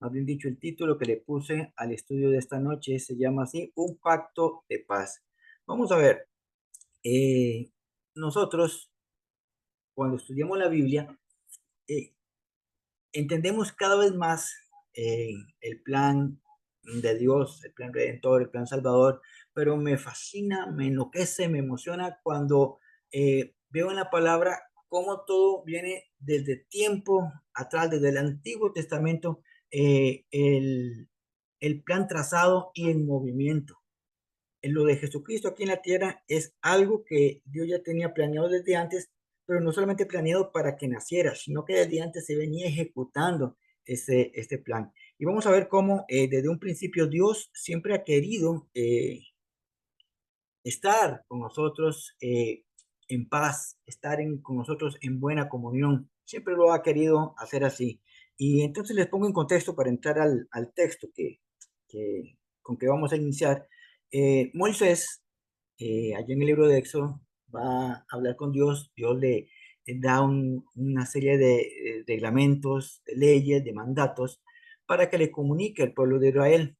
más bien dicho, el título que le puse al estudio de esta noche se llama así, Un pacto de paz. Vamos a ver, eh, nosotros cuando estudiamos la Biblia, eh, entendemos cada vez más el plan de Dios, el plan redentor, el plan salvador, pero me fascina, me enloquece, me emociona cuando veo en la palabra cómo todo viene desde tiempo atrás, desde el Antiguo Testamento, el plan trazado y en movimiento. En lo de Jesucristo aquí en la tierra es algo que Dios ya tenía planeado desde antes, pero no solamente planeado para que naciera, sino que desde antes se venía ejecutando este plan. Y vamos a ver cómo desde un principio Dios siempre ha querido estar con nosotros en paz, con nosotros en buena comunión. Siempre lo ha querido hacer así. Y entonces les pongo en contexto para entrar al texto con que vamos a iniciar. Moisés, allí en el libro de Éxodo, va a hablar con Dios. Dios le da una serie de reglamentos, de leyes, de mandatos, para que le comunique al pueblo de Israel.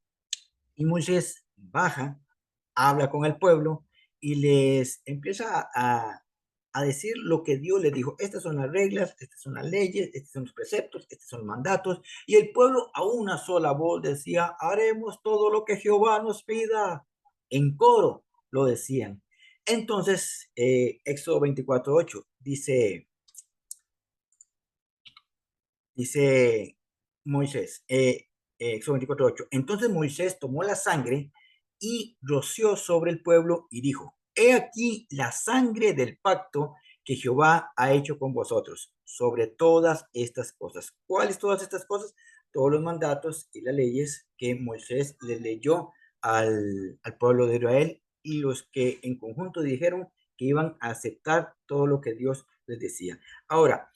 Y Moisés baja, habla con el pueblo y les empieza a decir lo que Dios les dijo. Estas son las reglas, estas son las leyes, estos son los preceptos, estos son los mandatos. Y el pueblo a una sola voz decía, haremos todo lo que Jehová nos pida. En coro lo decían. Entonces, Éxodo 24:8 dice Moisés, Éxodo 24:8. Entonces Moisés tomó la sangre y roció sobre el pueblo y dijo, he aquí la sangre del pacto que Jehová ha hecho con vosotros sobre todas estas cosas. ¿Cuáles todas estas cosas? Todos los mandatos y las leyes que Moisés le leyó al pueblo de Israel y los que en conjunto dijeron que iban a aceptar todo lo que Dios les decía. Ahora,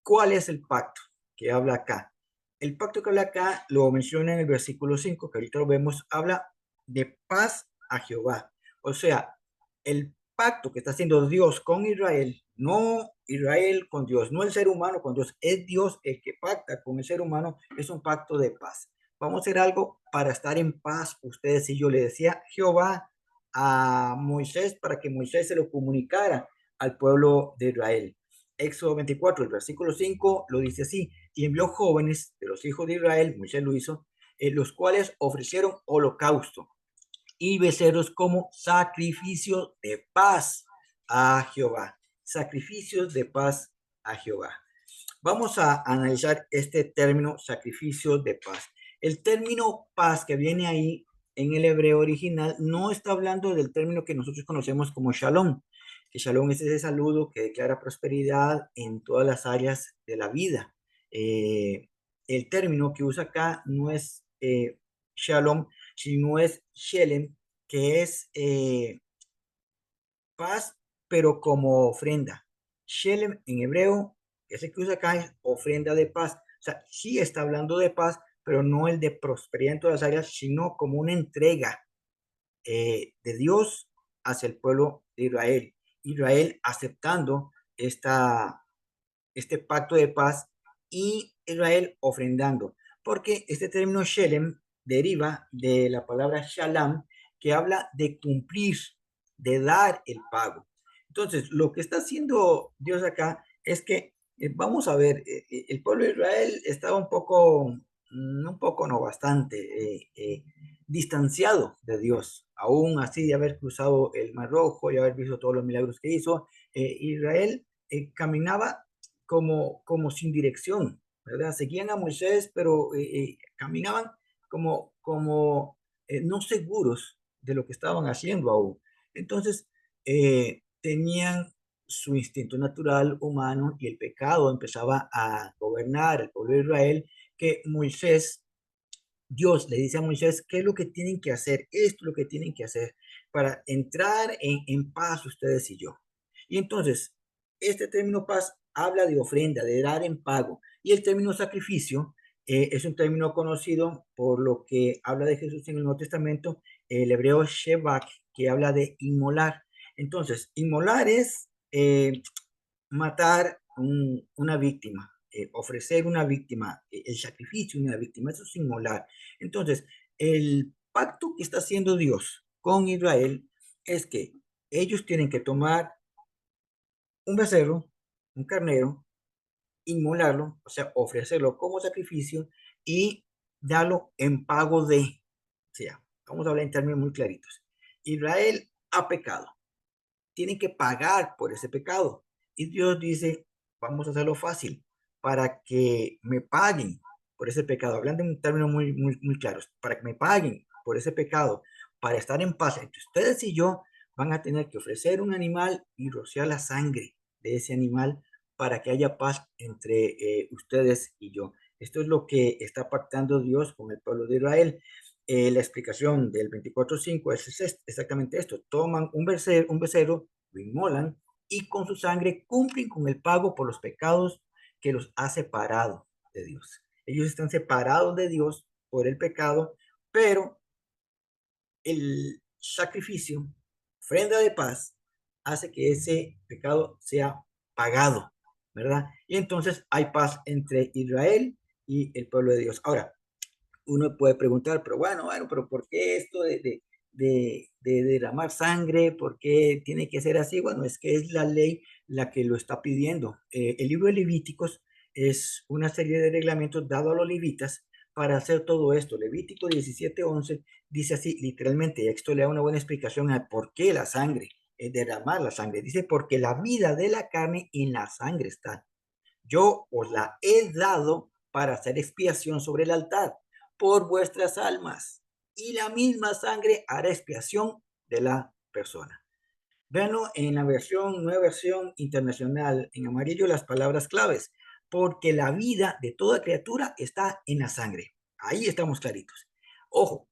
¿cuál es el pacto que habla acá? El pacto que habla acá lo menciona en el versículo 5, que ahorita lo vemos, habla de paz a Jehová. O sea, el pacto que está haciendo Dios con Israel, no Israel con Dios, no el ser humano con Dios, es Dios el que pacta con el ser humano, es un pacto de paz. Vamos a hacer algo para estar en paz, ustedes y yo. Le decía Jehová a Moisés para que Moisés se lo comunicara al pueblo de Israel. Éxodo 24, el versículo 5 lo dice así, y envió jóvenes de los hijos de Israel, Moisés lo hizo, los cuales ofrecieron holocausto y becerros como sacrificio de paz a Jehová. Sacrificios de paz a Jehová. Vamos a analizar este término sacrificio de paz. El término paz que viene ahí en el hebreo original no está hablando del término que nosotros conocemos como shalom, que shalom es ese saludo que declara prosperidad en todas las áreas de la vida. El término que usa acá no es shalom, sino es shelem, que es paz, pero como ofrenda. Shelem en hebreo, ese que usa acá es ofrenda de paz. O sea, sí está hablando de paz, pero no el de prosperidad en todas las áreas, sino como una entrega de Dios hacia el pueblo de Israel. Israel aceptando este pacto de paz y Israel ofrendando. Porque este término Shelem deriva de la palabra Shalom, que habla de cumplir, de dar el pago. Entonces, lo que está haciendo Dios acá es que, vamos a ver, el pueblo de Israel estaba un poco no bastante, distanciado de Dios, aún así de haber cruzado el Mar Rojo y haber visto todos los milagros que hizo. Israel caminaba como sin dirección, ¿verdad? Seguían a Moisés, pero caminaban como no seguros de lo que estaban haciendo aún. Entonces, tenían su instinto natural humano y el pecado empezaba a gobernar el pueblo de Israel, que Dios le dice a Moisés, ¿qué es lo que tienen que hacer? Esto es lo que tienen que hacer para entrar en paz ustedes y yo. Y entonces, este término paz habla de ofrenda, de dar en pago. Y el término sacrificio es un término conocido por lo que habla de Jesús en el Nuevo Testamento, el hebreo shebak, que habla de inmolar. Entonces, inmolar es matar una víctima, ofrecer una víctima, el sacrificio de una víctima, eso es inmolar. Entonces, el pacto que está haciendo Dios con Israel es que ellos tienen que tomar un becerro, un carnero, inmolarlo, o sea, ofrecerlo como sacrificio y darlo en pago de, o sea, vamos a hablar en términos muy claritos. Israel ha pecado, tienen que pagar por ese pecado. Y Dios dice, vamos a hacerlo fácil para que me paguen por ese pecado, hablando en términos muy claros, para que me paguen por ese pecado, para estar en paz entre ustedes y yo, van a tener que ofrecer un animal y rociar la sangre de ese animal para que haya paz entre ustedes y yo. Esto es lo que está pactando Dios con el pueblo de Israel. La explicación del 24:5 es exactamente esto. Toman un becerro, lo inmolan y con su sangre cumplen con el pago por los pecados que los ha separado de Dios. Ellos están separados de Dios por el pecado, pero el sacrificio, ofrenda de paz, hace que ese pecado sea pagado, ¿verdad? Y entonces hay paz entre Israel y el pueblo de Dios. Ahora, uno puede preguntar, pero bueno, pero ¿por qué esto de derramar sangre? ¿Por qué tiene que ser así? Bueno, es que es la ley la que lo está pidiendo. El libro de Levíticos es una serie de reglamentos dados a los levitas para hacer todo esto. Levítico 17:11 dice así, literalmente, esto le da una buena explicación a por qué la sangre, derramar la sangre. Dice, porque la vida de la carne en la sangre está. Yo os la he dado para hacer expiación sobre el altar por vuestras almas, y la misma sangre hará expiación de la persona. Véanlo en la nueva versión internacional, en amarillo las palabras claves, porque la vida de toda criatura está en la sangre. Ahí estamos claritos. Ojo,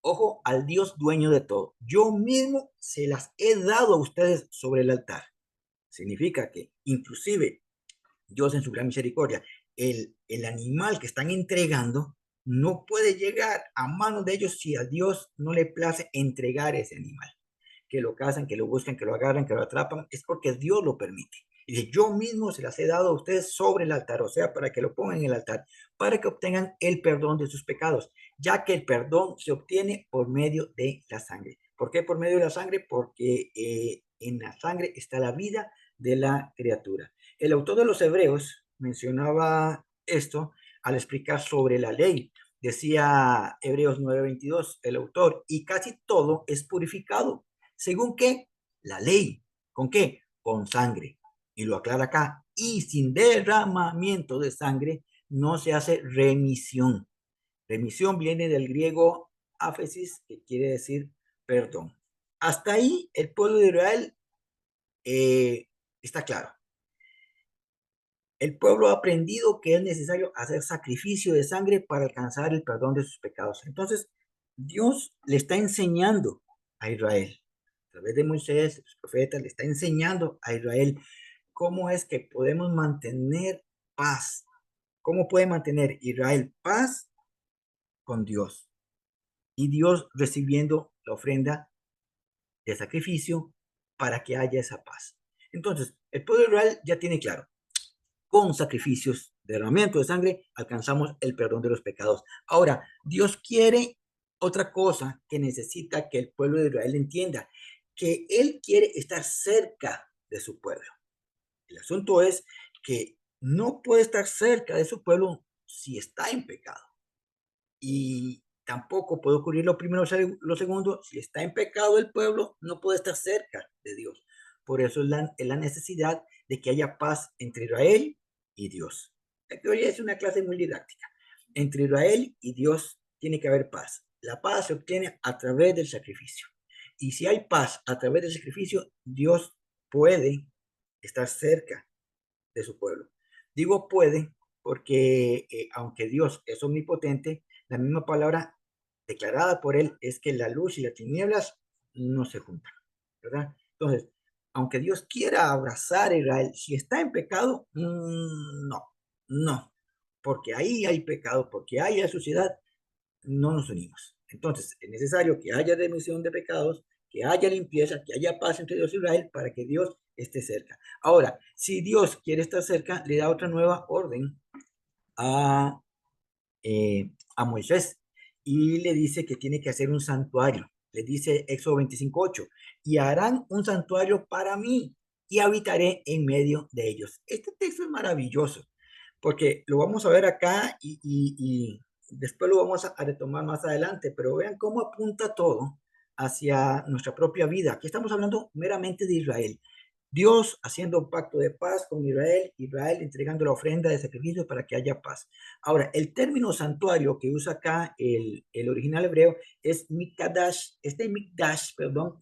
ojo al Dios dueño de todo. Yo mismo se las he dado a ustedes sobre el altar. Significa que inclusive Dios en su gran misericordia, el animal que están entregando no puede llegar a manos de ellos si a Dios no le place entregar ese animal. Que lo cazan, que lo buscan, que lo agarran, que lo atrapan, es porque Dios lo permite. Y dice, yo mismo se las he dado a ustedes sobre el altar, o sea, para que lo pongan en el altar, para que obtengan el perdón de sus pecados, ya que el perdón se obtiene por medio de la sangre. ¿Por qué por medio de la sangre? Porque en la sangre está la vida de la criatura. El autor de los Hebreos mencionaba esto al explicar sobre la ley. Decía Hebreos 9:22, el autor, y casi todo es purificado. ¿Según qué? La ley. ¿Con qué? Con sangre. Y lo aclara acá. Y sin derramamiento de sangre no se hace remisión. Remisión viene del griego áfesis, que quiere decir perdón. Hasta ahí el pueblo de Israel está claro. El pueblo ha aprendido que es necesario hacer sacrificio de sangre para alcanzar el perdón de sus pecados. Entonces, Dios le está enseñando a Israel, a través de Moisés, los profetas, le está enseñando a Israel cómo es que podemos mantener paz. ¿Cómo puede mantener Israel paz con Dios? Y Dios recibiendo la ofrenda de sacrificio para que haya esa paz. Entonces, el pueblo de Israel ya tiene claro, con sacrificios, derramamiento de sangre, alcanzamos el perdón de los pecados. Ahora, Dios quiere otra cosa que necesita que el pueblo de Israel entienda, que Él quiere estar cerca de su pueblo. El asunto es que no puede estar cerca de su pueblo si está en pecado. Y tampoco puede ocurrir lo primero o lo segundo. Si está en pecado el pueblo, no puede estar cerca de Dios. Por eso es la necesidad de que haya paz entre Israel y Dios. La teoría es una clase muy didáctica. Entre Israel y Dios tiene que haber paz. La paz se obtiene a través del sacrificio. Y si hay paz a través del sacrificio, Dios puede estar cerca de su pueblo. Digo puede porque aunque Dios es omnipotente, la misma palabra declarada por él es que la luz y las tinieblas no se juntan, ¿verdad? Entonces, aunque Dios quiera abrazar a Israel, si está en pecado, no, porque ahí hay pecado, porque hay suciedad, no nos unimos. Entonces, es necesario que haya remisión de pecados, que haya limpieza, que haya paz entre Dios y Israel para que Dios esté cerca. Ahora, si Dios quiere estar cerca, le da otra nueva orden a, a Moisés y le dice que tiene que hacer un santuario. Le dice Éxodo 25:8, y harán un santuario para mí y habitaré en medio de ellos. Este texto es maravilloso porque lo vamos a ver acá y después lo vamos a retomar más adelante, pero vean cómo apunta todo hacia nuestra propia vida. Aquí estamos hablando meramente de Israel. Dios haciendo un pacto de paz con Israel, Israel entregando la ofrenda de sacrificio para que haya paz. Ahora, el término santuario que usa acá el original hebreo es Mikdash. Este Mikdash, perdón,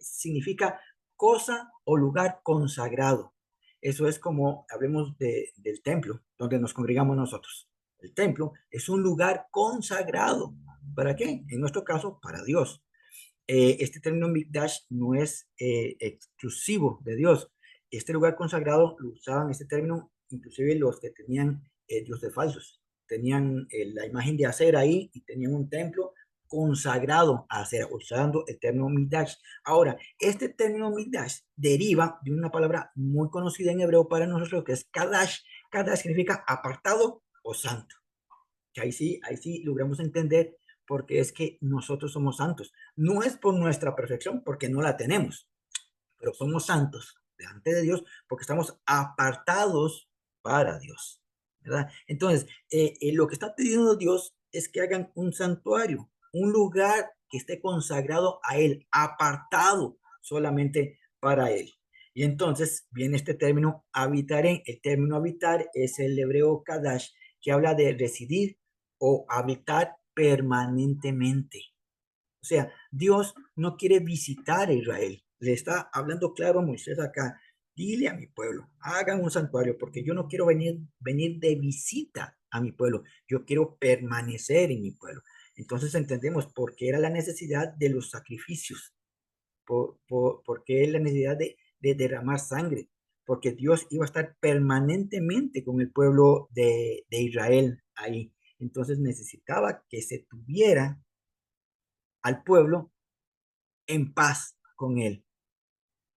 significa cosa o lugar consagrado. Eso es como hablemos del templo donde nos congregamos nosotros. El templo es un lugar consagrado. ¿Para qué? En nuestro caso, para Dios. Este término Mikdash no es exclusivo de Dios. Este lugar consagrado lo usaban este término inclusive los que tenían dioses falsos. Tenían la imagen de acera ahí y tenían un templo consagrado a acera, usando el término Mikdash. Ahora, este término Mikdash deriva de una palabra muy conocida en hebreo para nosotros que es Kadash. Kadash significa apartado o santo, que ahí sí logramos entender porque es que nosotros somos santos. No es por nuestra perfección, porque no la tenemos, pero somos santos delante de Dios porque estamos apartados para Dios, ¿verdad? Entonces, lo que está pidiendo Dios es que hagan un santuario, un lugar que esté consagrado a Él, apartado solamente para Él. Y entonces viene este término habitaré. El término habitar es el hebreo kadash, que habla de residir o habitar permanentemente. O sea, Dios no quiere visitar a Israel. Le está hablando claro a Moisés acá. Dile a mi pueblo, hagan un santuario, porque yo no quiero venir de visita a mi pueblo. Yo quiero permanecer en mi pueblo. Entonces entendemos por qué era la necesidad de los sacrificios, por qué la necesidad de derramar sangre, porque Dios iba a estar permanentemente con el pueblo de Israel ahí. Entonces necesitaba que se tuviera al pueblo en paz con él,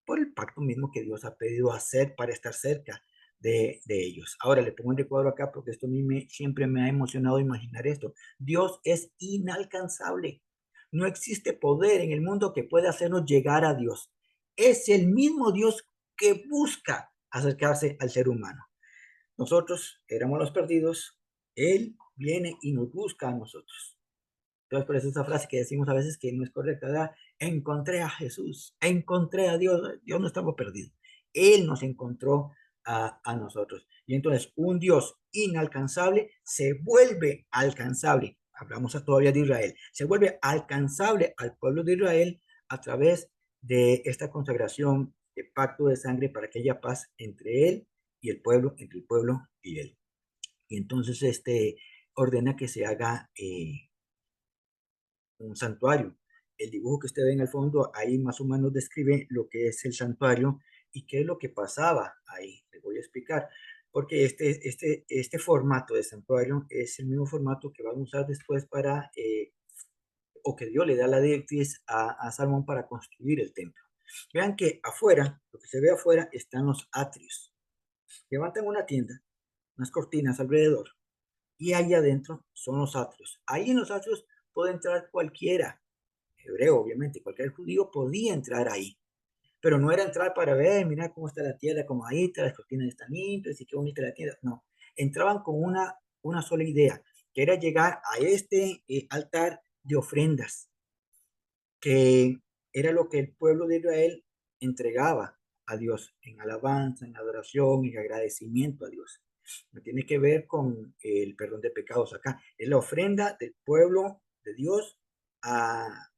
por el pacto mismo que Dios ha pedido hacer para estar cerca de ellos. Ahora le pongo un recuadro acá porque esto a mí siempre me ha emocionado imaginar esto. Dios es inalcanzable. No existe poder en el mundo que pueda hacernos llegar a Dios. Es el mismo Dios que busca acercarse al ser humano. Nosotros éramos los perdidos. Él viene y nos busca a nosotros. Entonces, por eso esa frase que decimos a veces que no es correcta, ¿verdad? Encontré a Jesús, encontré a Dios, Dios no estaba perdido. Él nos encontró a nosotros. Y entonces un Dios inalcanzable se vuelve alcanzable. Hablamos todavía de Israel. Se vuelve alcanzable al pueblo de Israel a través de esta consagración de pacto de sangre para que haya paz entre él y el pueblo, entre el pueblo y él. Y entonces ordena que se haga un santuario. El dibujo que usted ve en el fondo ahí más o menos describe lo que es el santuario y qué es lo que pasaba ahí. Le voy a explicar, porque este formato de santuario es el mismo formato que van a usar después para, o que Dios le da la directriz a Salomón para construir el templo. Vean que afuera, lo que se ve afuera, están los atrios. Levantan una tienda, unas cortinas alrededor, y ahí adentro son los atrios. Ahí en los atrios puede entrar cualquiera, hebreo, obviamente, cualquier judío podía entrar ahí, pero no era entrar para ver, mira cómo está la tierra, como ahí está, las cortinas están limpias y qué bonita la tierra. No, entraban con una sola idea, que era llegar a este altar de ofrendas, que era lo que el pueblo de Israel entregaba a Dios en alabanza, en adoración, en agradecimiento a Dios. No tiene que ver con el perdón de pecados acá, es la ofrenda del pueblo de Dios a,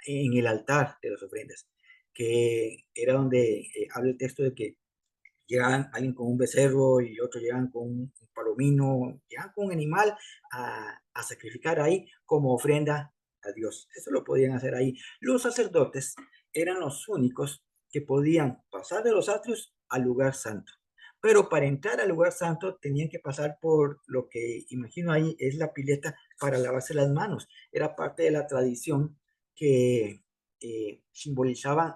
en el altar de las ofrendas, que era donde habla el texto de que llegan alguien con un becerro y otros llegan con un palomino, llegan con un animal a sacrificar ahí como ofrenda a Dios. Eso lo podían hacer ahí. Los sacerdotes eran los únicos que podían pasar de los atrios al lugar santo. Pero para entrar al lugar santo tenían que pasar por lo que imagino ahí es la pileta para lavarse las manos. Era parte de la tradición que simbolizaban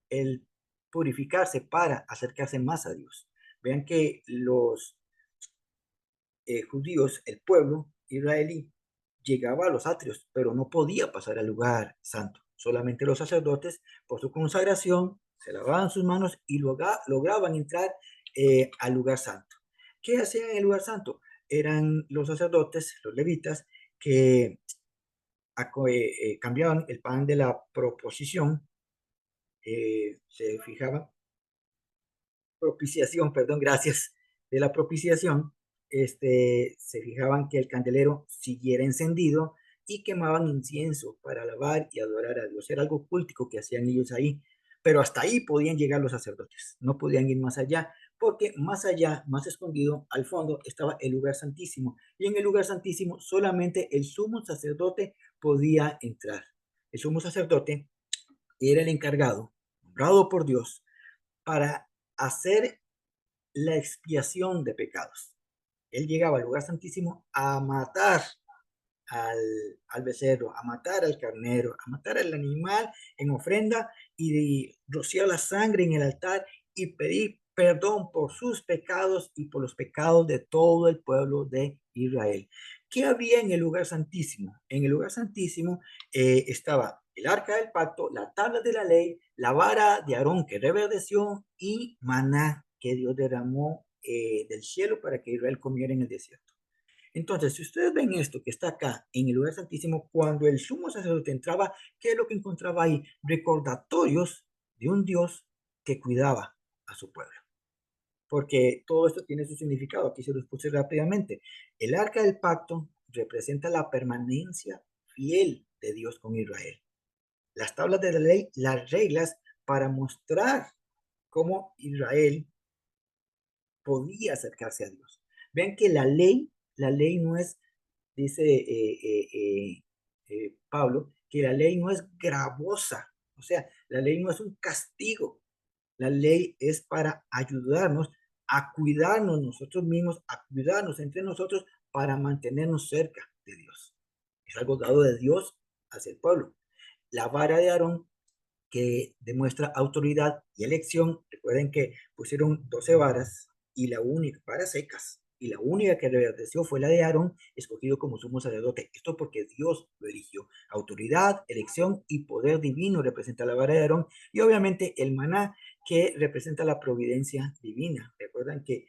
el purificarse para acercarse más a Dios. Vean que los judíos, el pueblo israelí, llegaba a los atrios, pero no podía pasar al lugar santo. Solamente los sacerdotes, por su consagración, se lavaban sus manos y lograban entrar al lugar santo. ¿Qué hacían en el lugar santo? Eran los sacerdotes, los levitas, que cambiaban el pan de la proposición, se fijaban propiciación, perdón, gracias, de la propiciación, se fijaban que el candelero siguiera encendido y quemaban incienso para alabar y adorar a Dios. Era algo cultico que hacían ellos ahí, pero hasta ahí podían llegar los sacerdotes, no podían ir más allá, porque más allá, más escondido, al fondo, estaba el lugar santísimo, y en el lugar santísimo solamente el sumo sacerdote podía entrar. El sumo sacerdote era el encargado, nombrado por Dios, para hacer la expiación de pecados. Él llegaba al lugar santísimo a matar al, al becerro, a matar al carnero, a matar al animal en ofrenda y de rociar la sangre en el altar y pedir perdón por sus pecados y por los pecados de todo el pueblo de Israel. ¿Qué había en el lugar santísimo? En el lugar santísimo estaba el arca del pacto, la tabla de la ley, la vara de Aarón que reverdeció y maná que Dios derramó del cielo para que Israel comiera en el desierto. Entonces, si ustedes ven esto que está acá en el lugar santísimo, cuando el sumo sacerdote entraba, ¿qué es lo que encontraba ahí? Recordatorios de un Dios que cuidaba a su pueblo. Porque todo esto tiene su significado. Aquí se los puse rápidamente. El arca del pacto representa la permanencia fiel de Dios con Israel. Las tablas de la ley, las reglas para mostrar cómo Israel podía acercarse a Dios. Vean que la ley no es, dice Pablo, que la ley no es gravosa, o sea, la ley no es un castigo, la ley es para ayudarnos a cuidarnos nosotros mismos, a cuidarnos entre nosotros para mantenernos cerca de Dios. Es algo dado de Dios hacia el pueblo. La vara de Aarón que demuestra autoridad y elección. Recuerden que pusieron 12 varas y la única, varas secas, y la única que reverdeció fue la de Aarón, escogido como sumo sacerdote. Esto porque Dios lo eligió. Autoridad, elección y poder divino representa la vara de Aarón, y obviamente el maná, que representa la providencia divina. Recuerdan que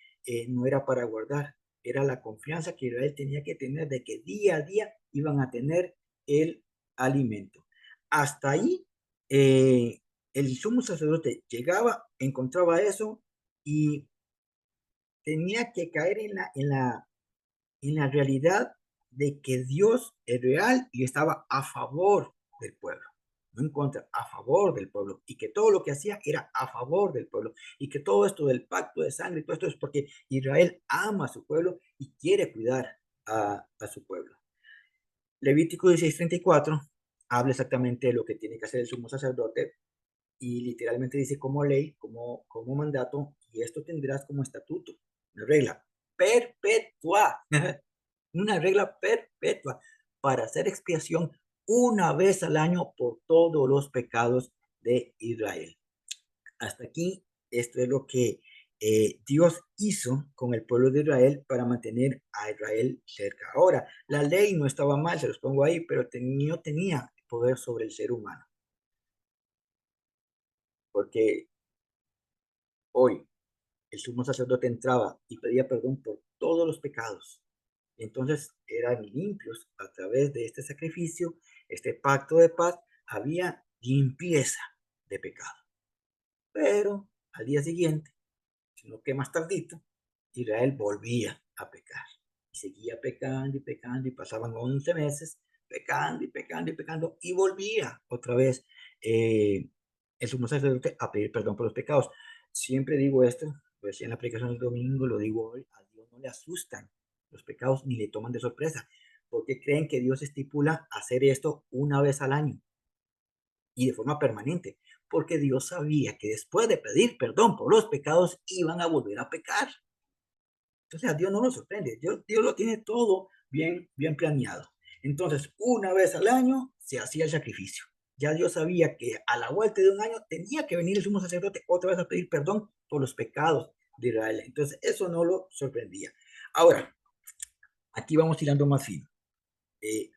no era para guardar, era la confianza que Israel tenía que tener de que día a día iban a tener el alimento. Hasta ahí eh, el sumo sacerdote llegaba, encontraba eso y tenía que caer en la realidad de que Dios es real y estaba a favor del pueblo, no en contra, a favor del pueblo, y que todo lo que hacía era a favor del pueblo, y que todo esto del pacto de sangre, todo esto es porque Israel ama a su pueblo y quiere cuidar a su pueblo. Levítico 16:34 habla exactamente de lo que tiene que hacer el sumo sacerdote y literalmente dice como ley, como mandato, y esto tendrás como estatuto, una regla perpetua, una regla perpetua para hacer expiación una vez al año por todos los pecados de Israel. Hasta aquí, esto es lo que Dios hizo con el pueblo de Israel para mantener a Israel cerca. Ahora, la ley no estaba mal, se los pongo ahí, pero no tenía poder sobre el ser humano, porque hoy el sumo sacerdote entraba y pedía perdón por todos los pecados. Y entonces eran limpios a través de este sacrificio, este pacto de paz, había limpieza de pecado. Pero al día siguiente, sino que más tardito, Israel volvía a pecar. Y seguía pecando y pecando y pasaban 11 meses pecando y pecando y pecando y volvía otra vez el sumo sacerdote a pedir perdón por los pecados. Siempre digo esto, lo decía en la predicación del domingo, lo digo hoy, a Dios no le asustan los pecados ni le toman de sorpresa, porque creen que Dios estipula hacer esto una vez al año y de forma permanente, porque Dios sabía que después de pedir perdón por los pecados iban a volver a pecar. Entonces a Dios no lo sorprende, Dios lo tiene todo bien planeado. Entonces, una vez al año se hacía el sacrificio. ya Dios sabía que a la vuelta de un año tenía que venir el sumo sacerdote otra vez a pedir perdón por los pecados de Israel. Entonces, eso no lo sorprendía. Ahora, aquí vamos tirando más fino. Eh,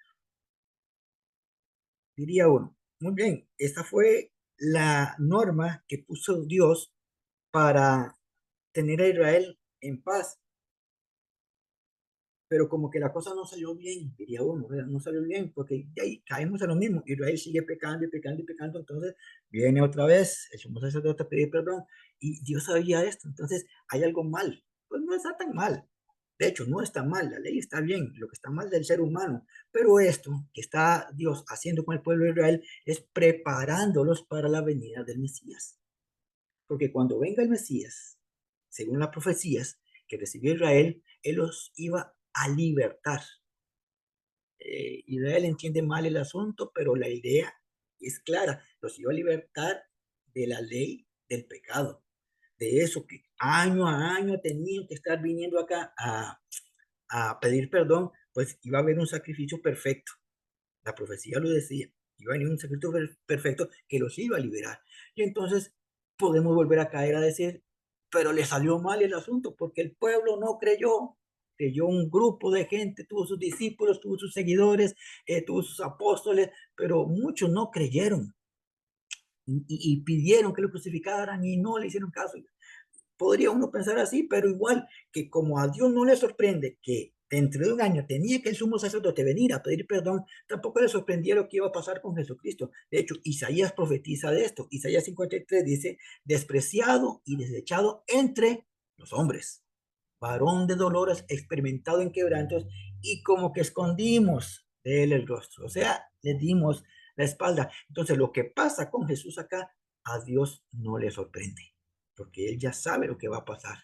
Diría uno, muy bien, esta fue la norma que puso Dios para tener a Israel en paz, pero como que la cosa no salió bien, diría uno, ¿verdad? No salió bien, porque de ahí caemos en lo mismo, Israel sigue pecando y pecando y pecando, entonces viene otra vez el sumo sacerdote a pedir perdón, y Dios sabía esto, entonces hay algo mal, pues no está tan mal, de hecho no está mal, la ley está bien, lo que está mal del ser humano, pero esto que está Dios haciendo con el pueblo de Israel es preparándolos para la venida del Mesías, porque cuando venga el Mesías, según las profecías que recibió Israel, Él los iba a libertar. Israel entiende mal el asunto, pero la idea es clara, los iba a libertar de la ley del pecado, de eso que año a año tenían que estar viniendo acá a pedir perdón, pues iba a haber un sacrificio perfecto. La profecía lo decía, iba a venir un sacrificio perfecto que los iba a liberar. Y entonces podemos volver a caer a decir, pero le salió mal el asunto porque el pueblo no creyó. Creyó un grupo de gente, tuvo sus discípulos, tuvo sus seguidores, tuvo sus apóstoles, pero muchos no creyeron y pidieron que lo crucificaran y no le hicieron caso. Podría uno pensar así, pero igual que como a Dios no le sorprende que dentro de un año tenía que el sumo sacerdote venir a pedir perdón, tampoco le sorprendía lo que iba a pasar con Jesucristo. De hecho, Isaías profetiza de esto. Isaías 53 dice, despreciado y desechado entre los hombres, varón de dolores, experimentado en quebrantos, y como que escondimos de él el rostro. O sea, le dimos la espalda. Entonces, lo que pasa con Jesús acá, a Dios no le sorprende porque él ya sabe lo que va a pasar.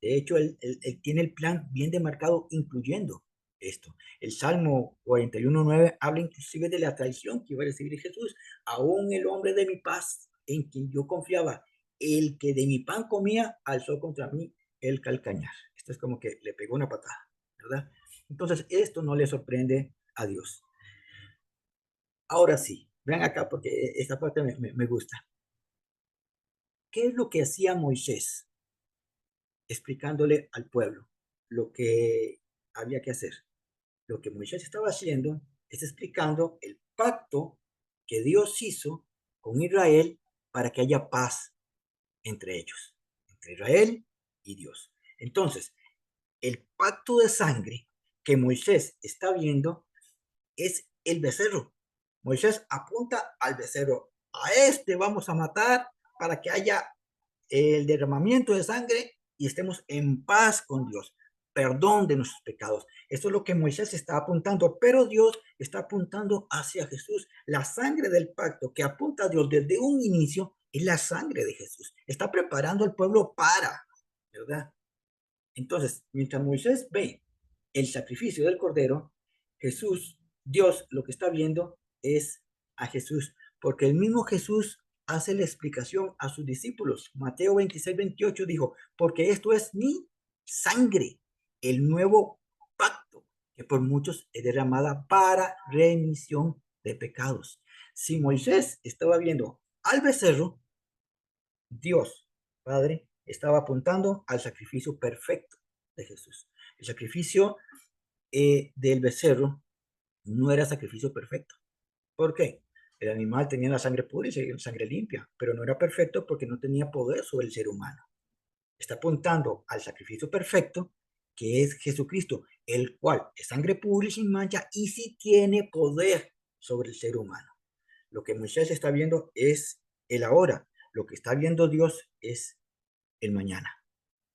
De hecho, él tiene el plan bien demarcado, incluyendo esto. El Salmo 41:9 habla inclusive de la traición que iba a recibir Jesús. Aún el hombre de mi paz, en quien yo confiaba, el que de mi pan comía, alzó contra mí el calcañar. Esto es como que le pegó una patada, ¿verdad? Entonces, esto no le sorprende a Dios. Ahora sí, vean acá porque esta parte me gusta. ¿Qué es lo que hacía Moisés explicándole al pueblo lo que había que hacer? Lo que Moisés estaba haciendo es explicando el pacto que Dios hizo con Israel para que haya paz entre ellos, entre Israel y Dios. Entonces, el pacto de sangre que Moisés está viendo es el becerro. Moisés apunta al becerro. A este vamos a matar para que haya el derramamiento de sangre y estemos en paz con Dios. Perdón de nuestros pecados. Eso es lo que Moisés está apuntando, pero Dios está apuntando hacia Jesús. La sangre del pacto que apunta a Dios desde un inicio es la sangre de Jesús. Está preparando al pueblo para, ¿verdad? Entonces, mientras Moisés ve el sacrificio del cordero, Jesús, Dios, lo que está viendo es a Jesús, porque el mismo Jesús hace la explicación a sus discípulos. Mateo 26:28 dijo, porque esto es mi sangre, el nuevo pacto, que por muchos es derramada para remisión de pecados. Si Moisés estaba viendo al becerro, Dios, Padre, estaba apuntando al sacrificio perfecto de Jesús. El sacrificio del becerro no era sacrificio perfecto. ¿Por qué? El animal tenía la sangre pura y la sangre limpia, pero no era perfecto porque no tenía poder sobre el ser humano. Está apuntando al sacrificio perfecto, que es Jesucristo, el cual es sangre pura y sin mancha y sí tiene poder sobre el ser humano. Lo que Moisés está viendo es el ahora. Lo que está viendo Dios es el mañana.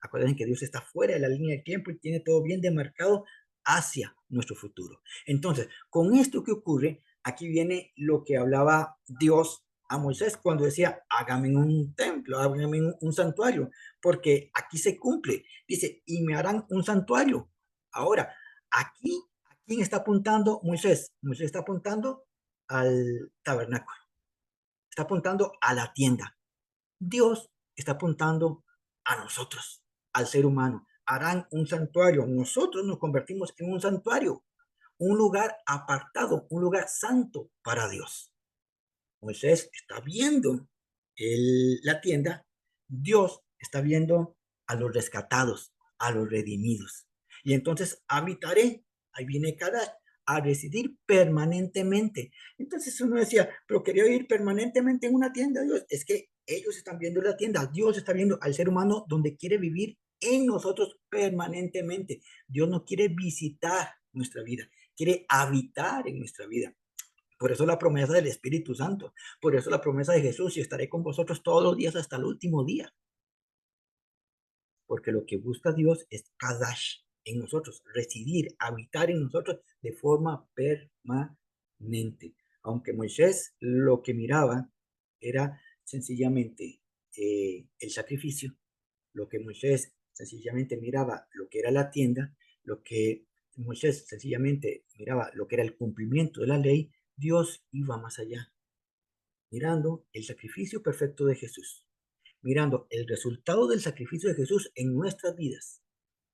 Acuérdense que Dios está fuera de la línea de tiempo y tiene todo bien demarcado hacia nuestro futuro. Entonces, con esto que ocurre, aquí viene lo que hablaba Dios a Moisés cuando decía, hágame un templo, hágame un santuario, porque aquí se cumple. Dice, y me harán un santuario. Ahora, aquí, ¿a quién está apuntando Moisés? Moisés está apuntando al tabernáculo, está apuntando a la tienda. Dios está apuntando a nosotros, al ser humano. Harán un santuario. Nosotros nos convertimos en un santuario, un lugar apartado, un lugar santo para Dios. Moisés está viendo la tienda, Dios está viendo a los rescatados, a los redimidos. Y entonces habitaré, ahí viene Kadash, a residir permanentemente. Entonces uno decía, pero quería ir permanentemente en una tienda, Dios. Es que ellos están viendo la tienda, Dios está viendo al ser humano donde quiere vivir en nosotros permanentemente. Dios no quiere visitar nuestra vida, quiere habitar en nuestra vida. Por eso la promesa del Espíritu Santo, por eso la promesa de Jesús, y estaré con vosotros todos los días hasta el último día. Porque lo que busca Dios es Kadash en nosotros, residir, habitar en nosotros de forma permanente. Aunque Moisés lo que miraba era sencillamente el sacrificio, lo que Moisés sencillamente miraba lo que era la tienda, lo que Moisés sencillamente miraba lo que era el cumplimiento de la ley, Dios iba más allá, mirando el sacrificio perfecto de Jesús, mirando el resultado del sacrificio de Jesús en nuestras vidas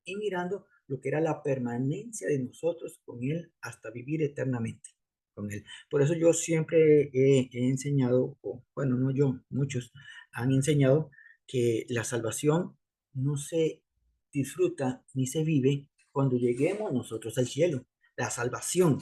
y mirando lo que era la permanencia de nosotros con Él hasta vivir eternamente con Él. Por eso yo siempre he enseñado, o, bueno, no yo, muchos han enseñado que la salvación no se disfruta ni se vive cuando lleguemos nosotros al cielo. La salvación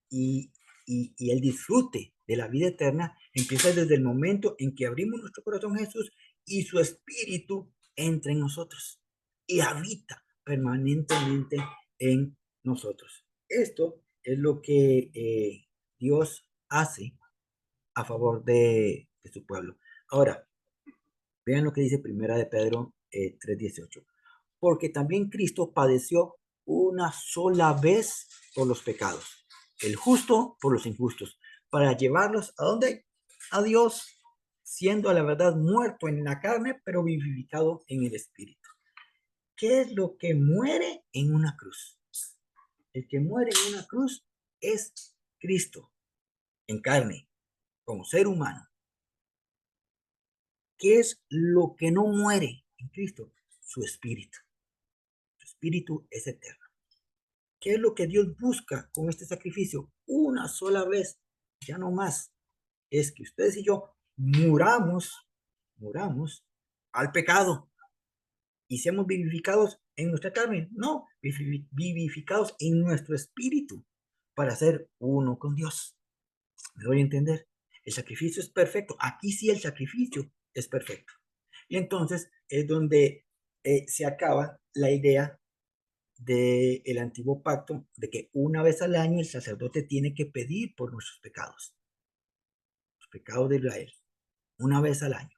y, y el disfrute de la vida eterna empieza desde el momento en que abrimos nuestro corazón a Jesús y su espíritu entra en nosotros y habita permanentemente en nosotros. Esto es lo que Dios hace a favor de su pueblo. Ahora, vean lo que dice Primera de Pedro 3:18. Porque también Cristo padeció una sola vez por los pecados, el justo por los injustos, para llevarlos a dónde? A Dios, siendo a la verdad muerto en la carne, pero vivificado en el espíritu. ¿Qué es lo que muere en una cruz? El que muere en una cruz es Cristo en carne, como ser humano. ¿Qué es lo que no muere en Cristo? Su espíritu. Su espíritu es eterno. ¿Qué es lo que Dios busca con este sacrificio? Una sola vez, ya no más. Es que ustedes y yo muramos al pecado y seamos vivificados en nuestra carne. No, vivificados en nuestro espíritu para ser uno con Dios. ¿Me doy a entender? El sacrificio es perfecto. Aquí sí el sacrificio es perfecto. Y entonces es donde se acaba la idea del antiguo pacto de que una vez al año el sacerdote tiene que pedir por nuestros pecados, los pecados de Israel, una vez al año.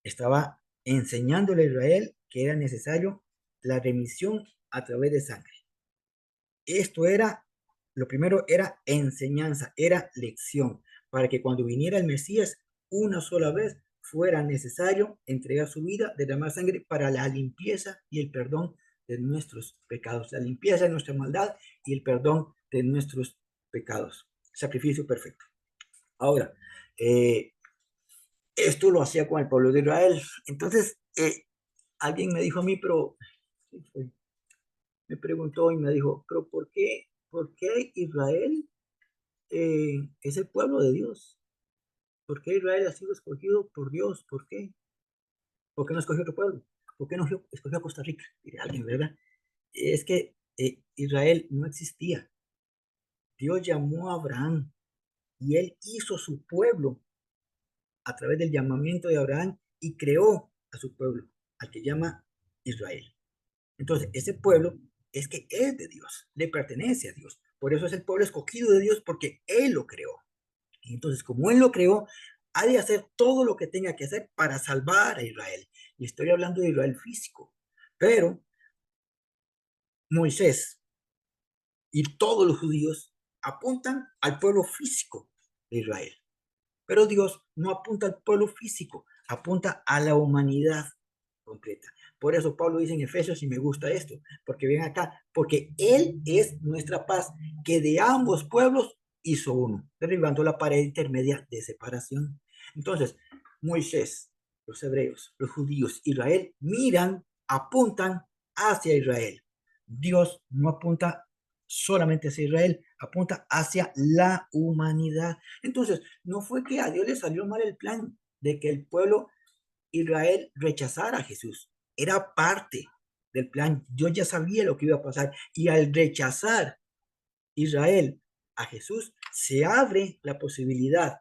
Estaba enseñándole a Israel que era necesario la remisión a través de sangre. Esto era, lo primero era enseñanza, era lección, para que cuando viniera el Mesías, una sola vez fuera necesario entregar su vida, derramar sangre para la limpieza y el perdón de nuestros pecados, la limpieza de nuestra maldad y el perdón de nuestros pecados. Sacrificio perfecto. Ahora, esto lo hacía con el pueblo de Israel. Entonces, alguien me dijo a mí, pero me preguntó y me dijo, pero por qué Israel es el pueblo de Dios? ¿Por qué Israel ha sido escogido por Dios? ¿Por qué? ¿Por qué no escogió otro pueblo? ¿Por qué no escogió a Costa Rica? Dirá alguien, ¿verdad? Es que Israel no existía. Dios llamó a Abraham y él hizo su pueblo a través del llamamiento de Abraham y creó a su pueblo, al que llama Israel. Entonces, ese pueblo es que es de Dios, le pertenece a Dios. Por eso es el pueblo escogido de Dios, porque Él lo creó. Y entonces, como Él lo creó, ha de hacer todo lo que tenga que hacer para salvar a Israel. Y estoy hablando de Israel físico. Pero Moisés y todos los judíos apuntan al pueblo físico de Israel. Pero Dios no apunta al pueblo físico, apunta a la humanidad completa. Por eso Pablo dice en Efesios, y me gusta esto, porque ven acá, porque Él es nuestra paz, que de ambos pueblos hizo uno, derribando la pared intermedia de separación. Entonces, Moisés, los hebreos, los judíos, Israel, miran, apuntan hacia Israel. Dios no apunta solamente hacia Israel, apunta hacia la humanidad. Entonces, no fue que a Dios le salió mal el plan de que el pueblo Israel rechazara a Jesús. Era parte del plan. Dios ya sabía lo que iba a pasar. Y al rechazar Israel a Jesús, se abre la posibilidad,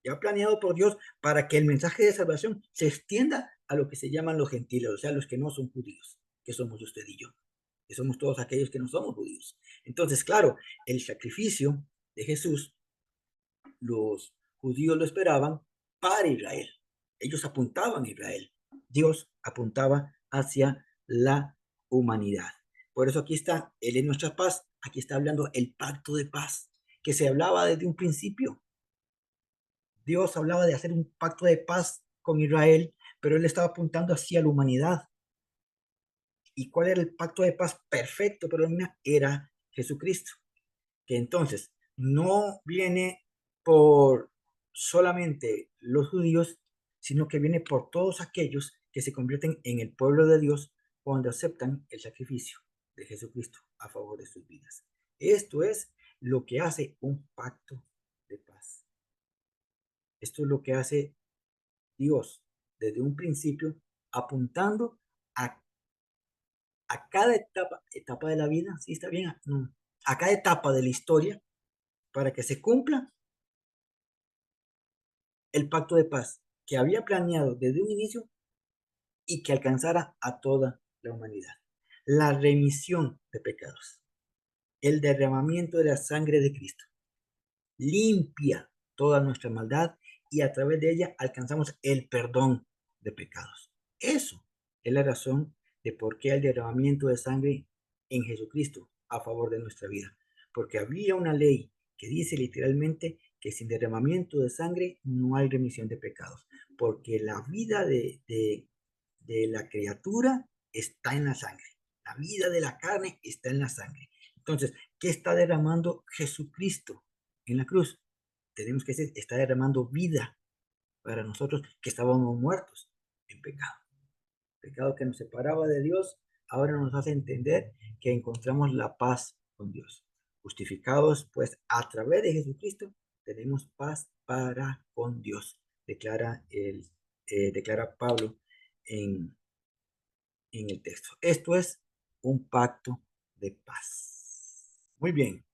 ya planeado por Dios, para que el mensaje de salvación se extienda a lo que se llaman los gentiles, o sea, los que no son judíos, que somos usted y yo, que somos todos aquellos que no somos judíos. Entonces, claro, el sacrificio de Jesús, los judíos lo esperaban para Israel. Ellos apuntaban a Israel. Dios apuntaba hacia la humanidad. Por eso aquí está, Él es nuestra paz. Aquí está hablando el pacto de paz, que se hablaba desde un principio. Dios hablaba de hacer un pacto de paz con Israel, pero Él estaba apuntando hacia la humanidad. ¿Y cuál era el pacto de paz perfecto? Pero era Jesucristo, que entonces no viene por solamente los judíos, sino que viene por todos aquellos que se convierten en el pueblo de Dios cuando aceptan el sacrificio de Jesucristo a favor de sus vidas. Esto es lo que hace un pacto de paz. Esto es lo que hace Dios desde un principio, apuntando a, a cada etapa de la vida, ¿sí está bien? No, a cada etapa de la historia, para que se cumpla el pacto de paz que había planeado desde un inicio y que alcanzara a toda la humanidad. La remisión de pecados, el derramamiento de la sangre de Cristo, limpia toda nuestra maldad y a través de ella alcanzamos el perdón de pecados. Eso es la razón de por qué el derramamiento de sangre en Jesucristo a favor de nuestra vida. Porque había una ley que dice literalmente que sin derramamiento de sangre no hay remisión de pecados. Porque la vida de la criatura está en la sangre. La vida de la carne está en la sangre. Entonces, ¿qué está derramando Jesucristo en la cruz? Tenemos que decir, está derramando vida para nosotros que estábamos muertos en pecado. Pecado que nos separaba de Dios, ahora nos hace entender que encontramos la paz con Dios. Justificados, pues, a través de Jesucristo, tenemos paz para con Dios, declara Pablo en, en el texto. Esto es un pacto de paz. Muy bien.